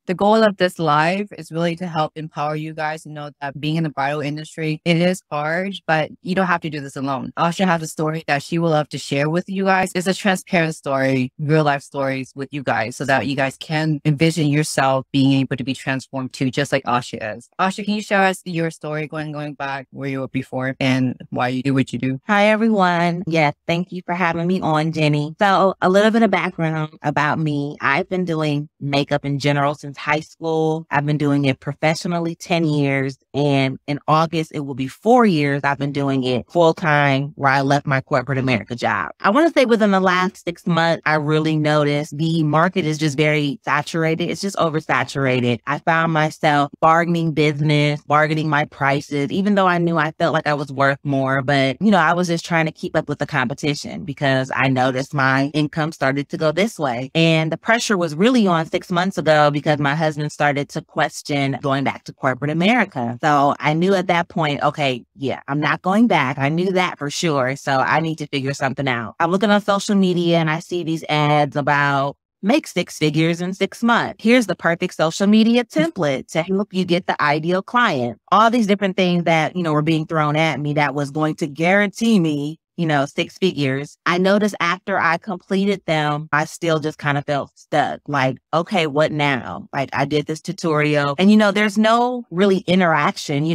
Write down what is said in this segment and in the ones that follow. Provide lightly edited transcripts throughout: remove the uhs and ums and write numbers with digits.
The goal of this live is really to help empower you guys to know that being in the bridal industry, it is hard, but you don't have to do this alone. Ahshia has a story that she will love to share with you guys. It's a transparent story, real life stories with you guys so that you guys can envision yourself being able to be transformed too, just like Ahshia is. Ahshia, can you share us your story going back where you were before and why you do what you do? Hi, everyone. Yes, thank you for having me on, Jenny. So a little bit of background about me. I've been doing makeup in general since high school. I've been doing it professionally 10 years. And in August, it will be 4 years I've been doing it full time where I left my corporate America job. I want to say within the last 6 months, I really noticed the market is just very saturated. It's just oversaturated. I found myself bargaining business, bargaining my prices, even though I knew I felt like I was worth more. But, I was just trying to keep up with the competition because I noticed my income started to go this way. And the pressure was really on 6 months ago because my husband started to question going back to corporate America. So I knew at that point, okay, yeah, I'm not going back. I knew that for sure. So I need to figure something out. I'm looking on social media and I see these ads about make 6 figures in 6 months. Here's the perfect social media template to help you get the ideal client. All these different things that, were being thrown at me that was going to guarantee me 6 figures. I noticed after I completed them, I still just kind of felt stuck. Like, okay, what now? Like I did this tutorial and, there's no really interaction. You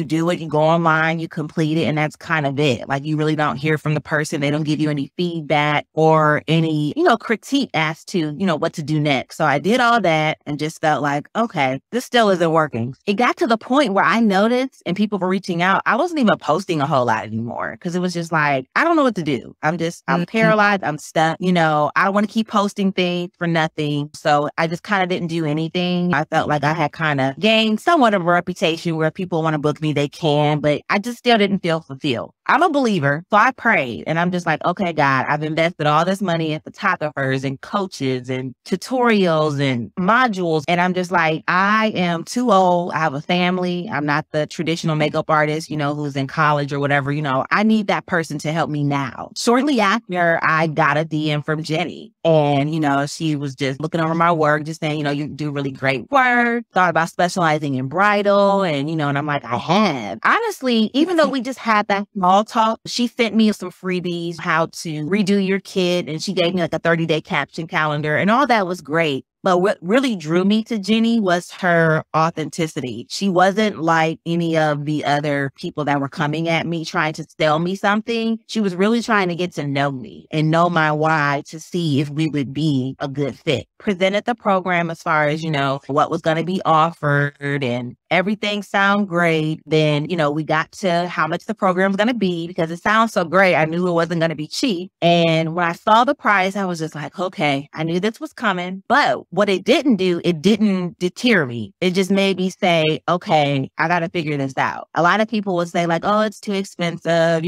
do it, you go online, you complete it, and that's kind of it. Like you really don't hear from the person. They don't give you any feedback or any, critique as to, what to do next. So I did all that and just felt like, okay, this still isn't working. It got to the point where I noticed and people were reaching out. I wasn't even posting a whole lot anymore because it was just like, I don't know what to do. I'm paralyzed. I'm stuck. I want to keep posting things for nothing. So I just kind of didn't do anything. I felt like I had kind of gained somewhat of a reputation where people want to book me, they can, but I just still didn't feel fulfilled. I'm a believer. So I prayed and I'm just like, okay, God, I've invested all this money in photographers and coaches and tutorials and modules. And I'm just like, I am too old. I have a family. I'm not the traditional makeup artist, who's in college or whatever. I need that person to help me now. Shortly after, I got a DM from Jenny and, she was just looking over my work, just saying, you do really great work. Thought about specializing in bridal and, and I'm like, I have. Honestly, even though we just had that small talk, she sent me some freebies, how to redo your kit. And she gave me like a 30-day caption calendar and all that was great. But what really drew me to Jenny was her authenticity. She wasn't like any of the other people that were coming at me trying to sell me something. She was really trying to get to know me and know my why to see if we would be a good fit. Presented the program as far as, what was going to be offered and everything sound great. Then, we got to how much the program was going to be because it sounds so great. I knew it wasn't going to be cheap. And when I saw the price, I was just like, okay, I knew this was coming. But what it didn't do, it didn't deter me. It just made me say, okay, I got to figure this out. A lot of people would say like, oh, it's too expensive,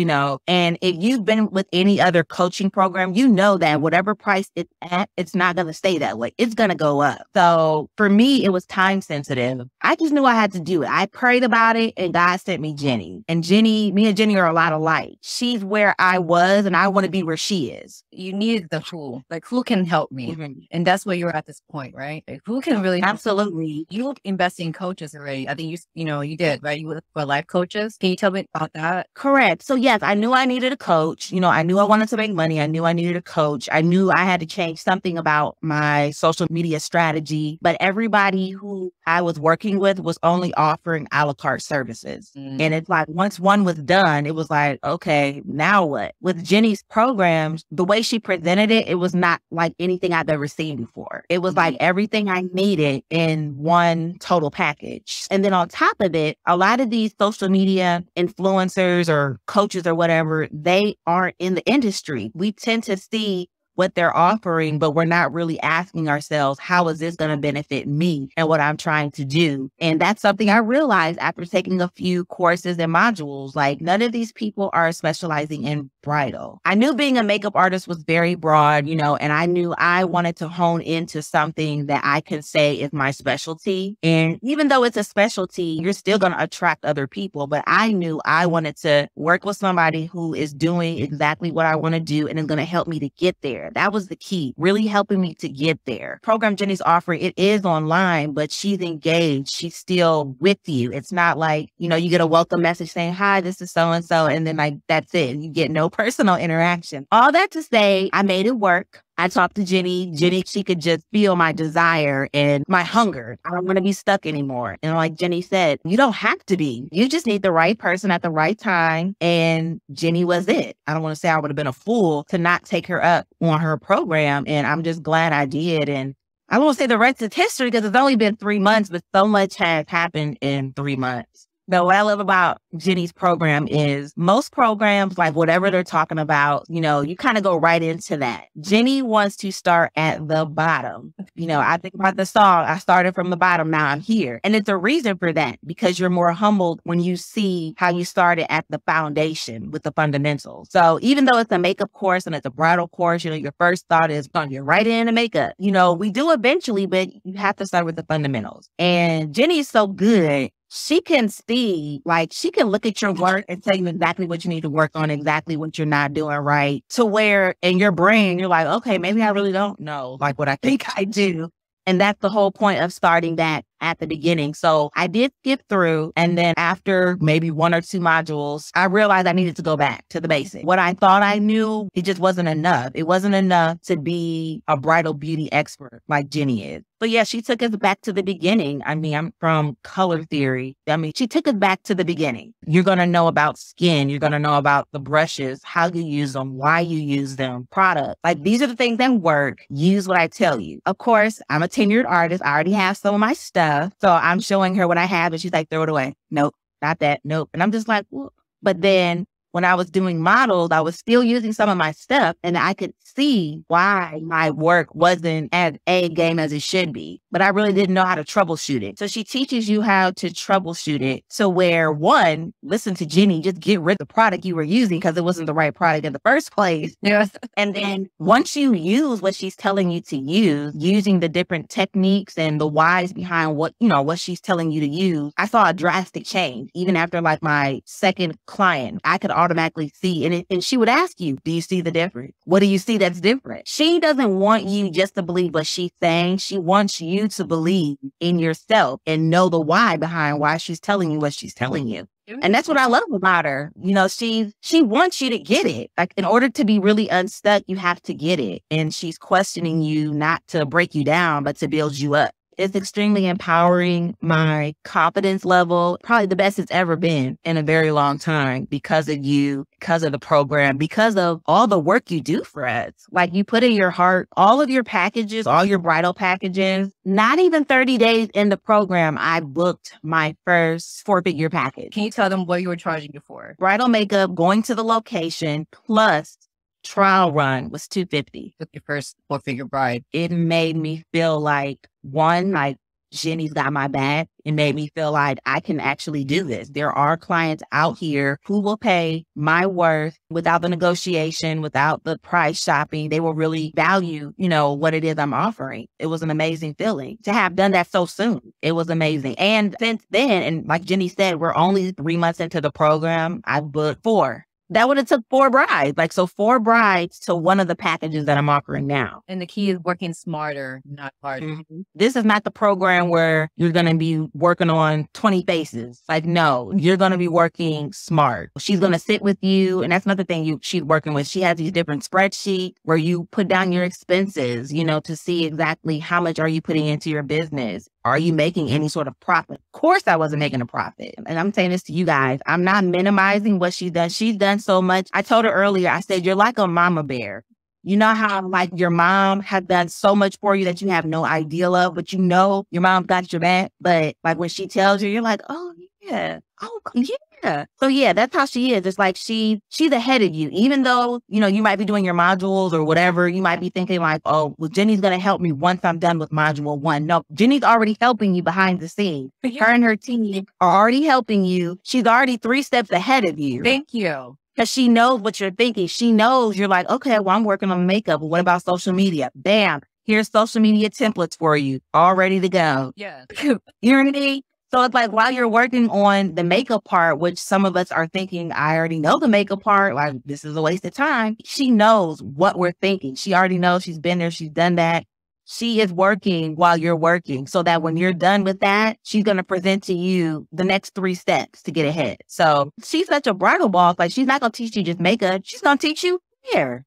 and if you've been with any other coaching program, that whatever price it's at, it's not going to stay that way. It's going to go up. So for me, it was time sensitive. I just knew I had to do it. I prayed about it and God sent me Jenny. And me and Jenny are a lot alike. She's where I was and I want to be where she is. You needed the who. Like, who can help me? Mm-hmm. And that's where you're at this point, right? Like, who can really help? Absolutely. You invest in coaches already. I think you did, right? You looked for life coaches. Can you tell me about that? Correct. So yes, I knew I needed a coach. I knew I wanted to make money. I knew I needed a coach. I knew I had to change something about my social media strategy. But everybody who I was working with was only offering a la carte services. And it's like, once one was done, it was like, okay, now what? With Jenny's programs, the way she presented it, it was not like anything I've ever seen before. It was like everything I needed in one total package. And then on top of it, a lot of these social media influencers or coaches or whatever, they aren't in the industry. We tend to see what they're offering, but we're not really asking ourselves, how is this going to benefit me and what I'm trying to do? And that's something I realized after taking a few courses and modules. Like, none of these people are specializing in bridal. I knew being a makeup artist was very broad, and I knew I wanted to hone into something that I can say is my specialty. And even though it's a specialty, you're still going to attract other people. But I knew I wanted to work with somebody who is doing exactly what I want to do and is going to help me to get there. there. That was the key, really helping me to get there. Program Jenny's offering, it is online, but she's engaged. She's still with you. It's not like, you know, you get a welcome message saying, hi, this is so-and-so, and then like, that's it. You get no personal interaction. All that to say, I made it work. I talked to Jenny. Jenny, she could just feel my desire and my hunger. I don't want to be stuck anymore. And like Jenny said, you don't have to be. You just need the right person at the right time. And Jenny was it. I don't want to say I would have been a fool to not take her up on her program. And I'm just glad I did. And I won't say the rest is history because it's only been 3 months, but so much has happened in 3 months. But what I love about Jenny's program is most programs, like whatever they're talking about, you know, you kind of go right into that. Jenny wants to start at the bottom. You know, I think about the song, I started from the bottom, now I'm here. And it's a reason for that, because you're more humbled when you see how you started at the foundation with the fundamentals. So even though it's a makeup course and it's a bridal course, you know, your first thought is going to get right into makeup. You know, we do eventually, but you have to start with the fundamentals. And Jenny is so good. She can see, like, she can look at your work and tell you exactly what you need to work on, exactly what you're not doing right, to where in your brain, you're like, okay, maybe I really don't know like what I think I do. And that's the whole point of starting that at the beginning. So I did skip through. And then after maybe 1 or 2 modules, I realized I needed to go back to the basics. What I thought I knew, it just wasn't enough. It wasn't enough to be a bridal beauty expert like Jenny is. But yeah, she took us back to the beginning. I mean, I'm from color theory. I mean, she took us back to the beginning. You're going to know about skin. You're going to know about the brushes, how you use them, why you use them, products. Like, these are the things that work. Use what I tell you. Of course, I'm a tenured artist. I already have some of my stuff. So I'm showing her what I have and she's like, throw it away. Nope, not that. Nope. And I'm just like, well. But then when I was doing models, I was still using some of my stuff and I could see why my work wasn't as A game as it should be. But I really didn't know how to troubleshoot it. So she teaches you how to troubleshoot it to where, one, listen to Jenny, just get rid of the product you were using because it wasn't the right product in the first place. Yes. And then once you use what she's telling you to use, using the different techniques and the whys behind what, you know, what she's telling you to use, I saw a drastic change. Even after like my second client, I could automatically see. And she would ask you, do you see the difference? What do you see that's different? She doesn't want you just to believe what she's saying. She wants you to believe in yourself and know the why behind why she's telling you what she's telling you. And that's what I love about her. You know, she wants you to get it. Like, in order to be really unstuck, you have to get it. And she's questioning you not to break you down, but to build you up. It's extremely empowering. My confidence level, probably the best it's ever been in a very long time, because of you, because of the program, because of all the work you do for us. Like, you put in your heart, all of your packages, all your bridal packages. Not even 30 days in the program, I booked my first 4-figure package. Can you tell them what you were charging before? Bridal makeup, going to the location, plus trial run was $250. With your first 4-figure bride. It made me feel like, one, like Jenny's got my back. It made me feel like I can actually do this. There are clients out here who will pay my worth without the negotiation, without the price shopping. They will really value, you know, what it is I'm offering. It was an amazing feeling to have done that so soon. It was amazing. And since then, and like Jenny said, we're only 3 months into the program. I've booked 4. That would have took 4 brides. Like, so 4 brides to one of the packages that I'm offering now. And the key is working smarter, not harder. Mm-hmm. This is not the program where you're going to be working on 20 faces. Like, no, you're going to be working smart. She's going to sit with you. And that's another thing she's working with. She has these different spreadsheets where you put down your expenses, you know, to see exactly how much are you putting into your business. Are you making any sort of profit? Of course I wasn't making a profit. And I'm saying this to you guys. I'm not minimizing what she's done. She's done so much. I told her earlier, I said, you're like a mama bear. You know how like your mom has done so much for you that you have no idea of, but you know your mom got your back. But like when she tells you, you're like, oh yeah, oh yeah. So yeah, that's how she is. It's like she's ahead of you. Even though, you know, you might be doing your modules or whatever, you might be thinking like, oh, well, Jenny's going to help me once I'm done with module 1. No, Jenny's already helping you behind the scenes. Her and her team are already helping you. She's already 3 steps ahead of you. Thank you. Because she knows what you're thinking. She knows you're like, okay, well, I'm working on makeup. What about social media? Bam. Here's social media templates for you, all ready to go. Yeah. You know what I mean? So it's like while you're working on the makeup part, which some of us are thinking, I already know the makeup part, like this is a waste of time. She knows what we're thinking. She already knows, she's been there, she's done that. She is working while you're working so that when you're done with that, she's going to present to you the next 3 steps to get ahead. So she's such a bridal boss. Like, she's not going to teach you just makeup. She's going to teach you here.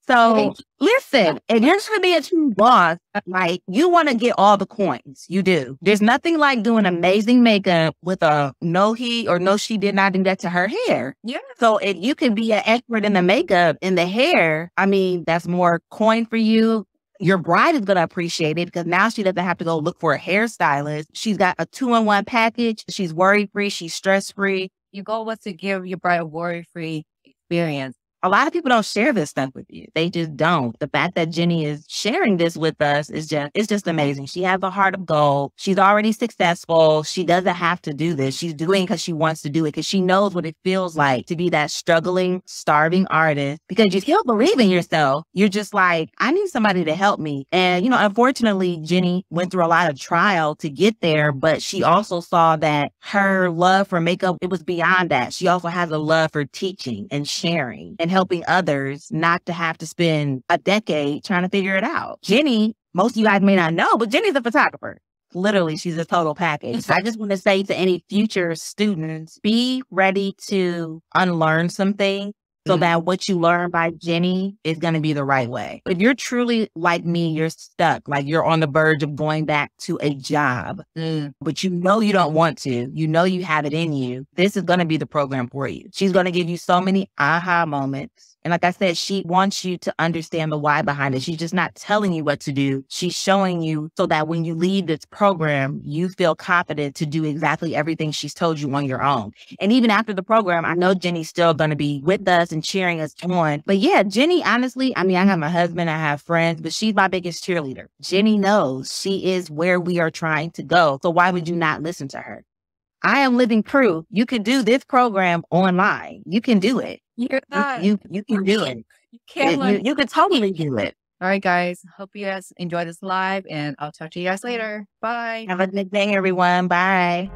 So listen, if you're going to be a true boss, like, you want to get all the coins. You do. There's nothing like doing amazing makeup with a no, he or no, she did not do that to her hair. Yeah. So if you can be an expert in the makeup, in the hair, I mean, that's more coin for you. Your bride is going to appreciate it because now she doesn't have to go look for a hairstylist. She's got a 2-in-1 package. She's worry-free. She's stress-free. Your goal was to give your bride a worry-free experience. A lot of people don't share this stuff with you. They just don't. The fact that Jenny is sharing this with us is just amazing. She has a heart of gold. She's already successful. She doesn't have to do this. She's doing it because she wants to do it, because she knows what it feels like to be that struggling, starving artist, because you still believe in yourself. You're just like, I need somebody to help me. And, unfortunately, Jenny went through a lot of trial to get there, but she also saw that her love for makeup, it was beyond that. She also has a love for teaching and sharing and helping others not to have to spend a decade trying to figure it out. Jenny, most of you guys may not know, but Jenny's a photographer. Literally, she's a total package. I just want to say to any future students, be ready to unlearn some things so that what you learn by Jenny is going to be the right way. If you're truly like me, you're stuck, like you're on the verge of going back to a job, but you don't want to, you have it in you, this is going to be the program for you. She's going to give you so many aha moments. And like I said, she wants you to understand the why behind it. She's just not telling you what to do. She's showing you so that when you leave this program, you feel confident to do exactly everything she's told you on your own. And even after the program, I know Jenny's still going to be with us and cheering us on. But yeah, Jenny, honestly, I mean, I have my husband, I have friends, but she's my biggest cheerleader. Jenny knows she is where we are trying to go. So why would you not listen to her? I am living proof. You can do this program online. You can do it. You're not. You can do it. You can't. You can totally do it. All right, guys. Hope you guys enjoy this live, and I'll talk to you guys later. Bye. Have a good day, everyone. Bye.